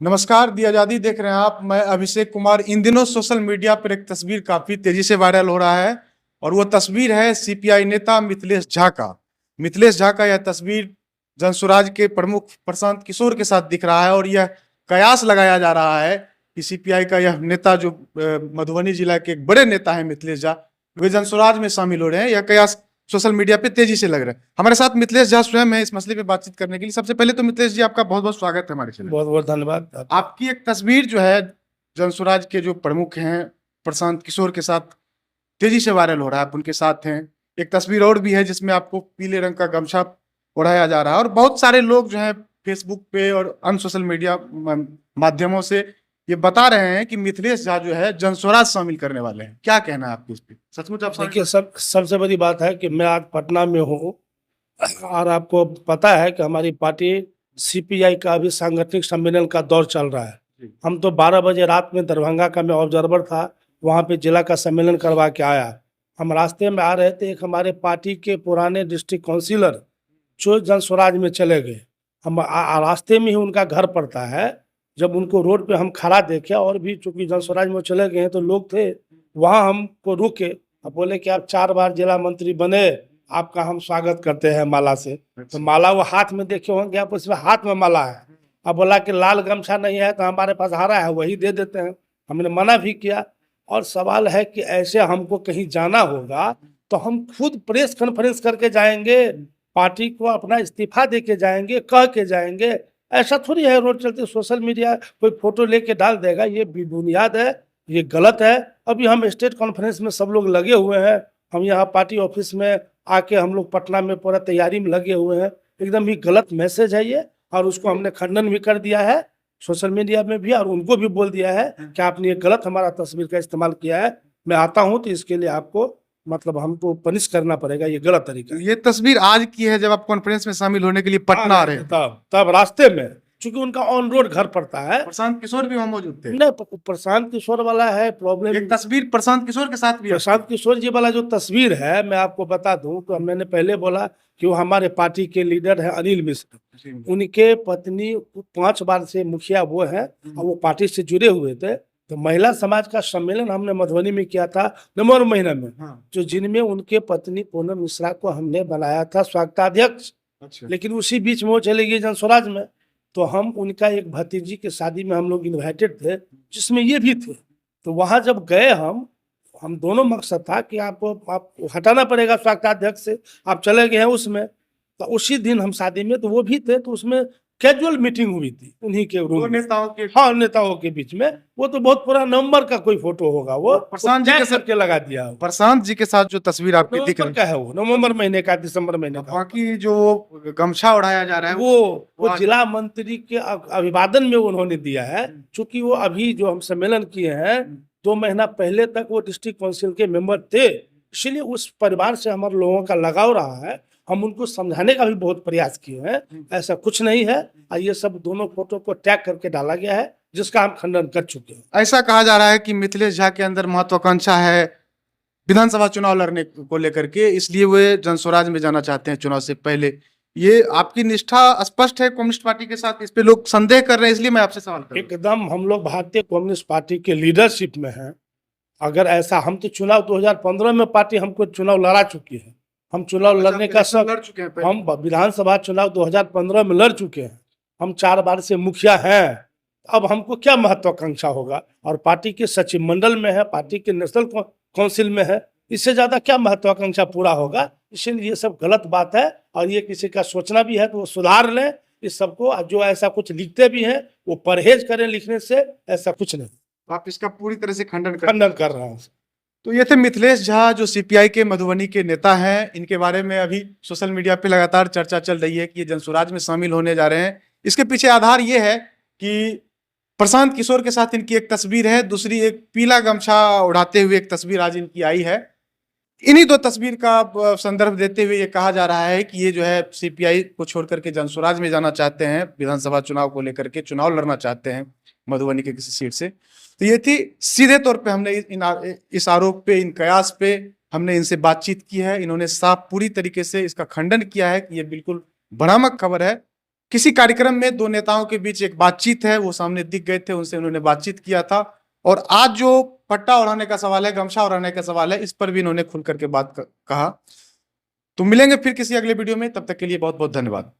नमस्कार, दी आजादी देख रहे हैं आप। मैं अभिषेक कुमार। इन दिनों सोशल मीडिया पर एक तस्वीर काफी तेजी से वायरल हो रहा है और वो तस्वीर है सीपीआई नेता मिथिलेश झा का। मिथिलेश झा का यह तस्वीर जनसुराज के प्रमुख प्रशांत किशोर के साथ दिख रहा है और यह कयास लगाया जा रहा है कि सीपीआई का यह नेता जो मधुबनी जिला के एक बड़े नेता है मिथिलेश झा, वे जनसुराज में शामिल हो रहे हैं। यह कयास सोशल मीडिया पे तेजी से लग रहा है। हमारे साथ मिथिलेश झा स्वयं है इस मसले पे बातचीत करने के लिए। सबसे पहले तो मिथिलेश जी, आपका बहुत बहुत स्वागत है हमारे चैनल। बहुत बहुत धन्यवाद। आपकी एक तस्वीर जो है जनसुराज के जो प्रमुख हैं प्रशांत किशोर के साथ तेजी से वायरल हो रहा है, आप उनके साथ हैं। एक तस्वीर और भी है जिसमें आपको पीले रंग का गमछा ओढ़ाया जा रहा है और बहुत सारे लोग जो है फेसबुक पे और अन्य सोशल मीडिया माध्यमों से ये बता रहे हैं कि मिथिलेश झा जो है जनसुराज शामिल करने वाले हैं। क्या कहना है आपको इस पे? सचमुच आप देखिए, सबसे बड़ी बात है कि मैं आज पटना में हूँ और आपको पता है कि हमारी पार्टी सीपीआई का अभी सांगठनिक सम्मेलन का दौर चल रहा है। हम तो 12 बजे रात में दरभंगा का मैं ऑब्जर्वर था, वहाँ पे जिला का सम्मेलन करवा के आया। हम रास्ते में आ रहे थे, एक हमारे पार्टी के पुराने डिस्ट्रिक्ट काउंसिलर जो जनसुराज में चले गए। हम रास्ते में ही उनका घर पड़ता है। जब उनको रोड पे हम खड़ा देखे और भी चूंकि जनसुराज में चले गए हैं तो लोग थे वहाँ, हमको रुके और बोले कि आप 4 बार जिला मंत्री बने, आपका हम स्वागत करते हैं माला से। तो माला वो हाथ में देखे होंगे आप, उसमें हाथ में माला है। अब बोला कि लाल गमछा नहीं है तो हमारे पास हरा है, वही दे देते हैं। हमने मना भी किया। और सवाल है कि ऐसे हमको कहीं जाना होगा तो हम खुद प्रेस कॉन्फ्रेंस करके जाएंगे, पार्टी को अपना इस्तीफा दे के जाएंगे, कह के जाएंगे। ऐसा थोड़ी है रोड चलते सोशल मीडिया कोई फोटो लेके डाल देगा, ये बेबुनियाद है, ये गलत है। अभी हम स्टेट कॉन्फ्रेंस में सब लोग लगे हुए हैं, हम यहाँ पार्टी ऑफिस में आके हम लोग पटना में पूरा तैयारी में लगे हुए हैं। एकदम ही गलत मैसेज है ये, और उसको हमने खंडन भी कर दिया है सोशल मीडिया में भी, और उनको भी बोल दिया है कि आपने ये गलत हमारा तस्वीर का इस्तेमाल किया है। मैं आता हूँ तो इसके लिए आपको मतलब हमको पनिश करना पड़ेगा, ये गलत तरीका। ये तस्वीर आज की है जब आप कॉन्फ्रेंस में शामिल होने के लिए पटना आ रहे हैं? तब रास्ते में, चूंकि उनका ऑन रोड घर पड़ता है। प्रशांत किशोर भी वहां मौजूद थे? नहीं, प्रशांत किशोर वाला है प्रॉब्लम। एक तस्वीर प्रशांत किशोर के साथ भी है। प्रशांत किशोर जी वाला जो तस्वीर है, मैं आपको बता दूं तो मैंने पहले बोला कि वो हमारे पार्टी के लीडर है अनिल मिश्र। उनके पत्नी 5 बार से मुखिया वो है और वो पार्टी से जुड़े हुए थे। तो महिला समाज का सम्मेलन हमने मधुबनी में किया था नवंबर महीने में, जो जिनमें उनके पत्नी पूनम मिश्रा को हमने बनाया था स्वागताध्यक्ष। लेकिन उसी बीच में वो चले गई जनसुराज में। तो हम उनका एक भतीजी के शादी में हम लोग इन्वाइटेड थे, जिसमें ये भी थे। तो वहां जब गए हम दोनों मकसद था कि आप हटाना पड़ेगा स्वागताध्यक्ष से, आप चले गए हैं उसमें। तो उसी दिन हम शादी में तो वो भी थे, तो उसमें कैजुअल मीटिंग हुई थी उन्हीं के रूम में। नेताओं के? हाँ, नेताओं के बीच में। वो तो बहुत पुराना नवंबर का कोई फोटो होगा, वो प्रशांत जी के साथ के लगा दिया। प्रशांत जी के साथ जो तस्वीर आपकी दिख रही है वो नवंबर महीने का, दिसंबर महीने का। बाकी जो गमछा उड़ाया जा रहा है वो जिला मंत्री के अभिवादन में उन्होंने दिया है। चूंकि वो अभी जो हम सम्मेलन किए हैं 2 महीना पहले तक वो डिस्ट्रिक्ट काउंसिल के मेंबर थे, इसलिए उस परिवार से हमारे लोगों का लगाव रहा है। हम उनको समझाने का भी बहुत प्रयास किए हैं, ऐसा कुछ नहीं है। और ये सब दोनों फोटो को टैग करके डाला गया है, जिसका हम खंडन कर चुके हैं। ऐसा कहा जा रहा है कि मिथिलेश झा के अंदर महत्वाकांक्षा है विधानसभा चुनाव लड़ने को लेकर के, इसलिए वे जनसुराज में जाना चाहते हैं चुनाव से पहले। ये आपकी निष्ठा स्पष्ट है कम्युनिस्ट पार्टी के साथ? इस पे लोग संदेह कर रहे हैं, इसलिए मैं आपसे सवाल कर रहा हूं। एकदम हम लोग भारतीय कम्युनिस्ट पार्टी के लीडरशिप में हैं। अगर ऐसा, हम तो चुनाव 2015 में पार्टी हमको चुनाव लड़ा चुकी है। हम चुनाव लड़ने का सब लड़ चुके हैं। हम विधानसभा चुनाव 2015 में लड़ चुके हैं। हम 4 बार से मुखिया हैं। अब हमको क्या महत्वाकांक्षा होगा? और पार्टी के सचिव मंडल में है, पार्टी के नेशनल काउंसिल में है, इससे ज्यादा क्या महत्वाकांक्षा पूरा होगा? इसलिए ये सब गलत बात है, और ये किसी का सोचना भी है तो वो सुधार लें इस सबको। जो ऐसा कुछ लिखते भी हैं वो परहेज करें लिखने से, ऐसा कुछ नहीं। आप इसका पूरी तरह से खंडन कर रहा हूँ। तो ये थे मिथिलेश झा, जो सीपीआई के मधुबनी के नेता हैं। इनके बारे में अभी सोशल मीडिया पे लगातार चर्चा चल रही है कि ये जनसुराज में शामिल होने जा रहे हैं। इसके पीछे आधार ये है कि प्रशांत किशोर के साथ इनकी एक तस्वीर है, दूसरी एक पीला गमछा उड़ाते हुए एक तस्वीर आज इनकी आई है। इन्हीं 2 तस्वीर का संदर्भ देते हुए ये कहा जा रहा है कि ये जो है सीपीआई को छोड़ करके जनसुराज में जाना चाहते हैं, विधानसभा चुनाव को लेकर के चुनाव लड़ना चाहते हैं मधुबनी के किसी सीट से। तो ये थी सीधे तौर पे हमने इस आरोप पे, इन कयास पे हमने इनसे बातचीत की है। इन्होंने साफ पूरी तरीके से इसका खंडन किया है कि ये बिल्कुल भ्रामक खबर है। किसी कार्यक्रम में दो नेताओं के बीच एक बातचीत है, वो सामने दिख गए थे, उनसे उन्होंने बातचीत किया था। और आज जो पट्टा ओढ़ाने का सवाल है, गमछा ओढ़ाने का सवाल है, इस पर भी इन्होंने खुल करके बात कहा। तो मिलेंगे फिर किसी अगले वीडियो में, तब तक के लिए बहुत बहुत धन्यवाद।